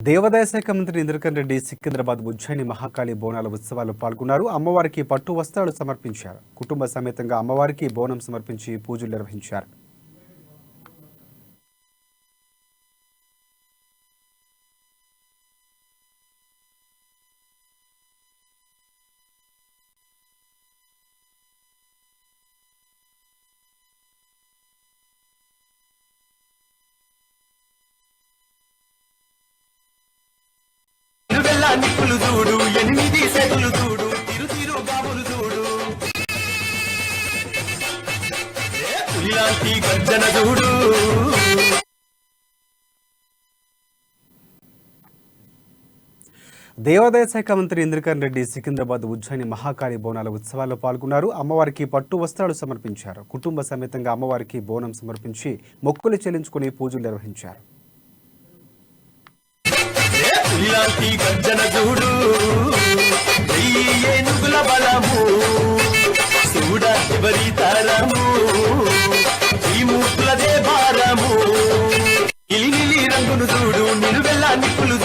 దేవాదాయ శాఖ మంత్రి ఇంద్రకరణ్ రెడ్డి సికింద్రాబాద్ ఉజ్జయిని మహాకాళి బోనాల ఉత్సవాల్లో పాల్గొన్నారు. అమ్మవారికి పట్టు వస్త్రాలు సమర్పించారు. కుటుంబ సమేతంగా అమ్మవారికి బోనం సమర్పించి పూజలు నిర్వహించారు. నిప్పులు చూడు, 8 సెగులు చూడు, తిరు బాబులు చూడు, పులిలాంటి గర్జన చూడు. దేవాదాయ శాఖ మంత్రి ఇంద్రకరణ్ రెడ్డి సికింద్రాబాద్ ఉజ్జయిని మహాకాళి బోనాల ఉత్సవాల్లో పాల్గొన్నారు. అమ్మవారికి పట్టు వస్త్రాలు సమర్పించారు. కుటుంబ సమేతంగా అమ్మవారికి బోనం సమర్పించి మొక్కులు చెల్లించుకుని పూజలు నిర్వహించారు. పులిలాంటి గర్జన చూడు, ఏనుగుల బలము చూడ ఎవరి తరము, ఈ మూర్తులదే భారము. ఇలి రంగును చూడు, నిలువెల్ల నిప్పులు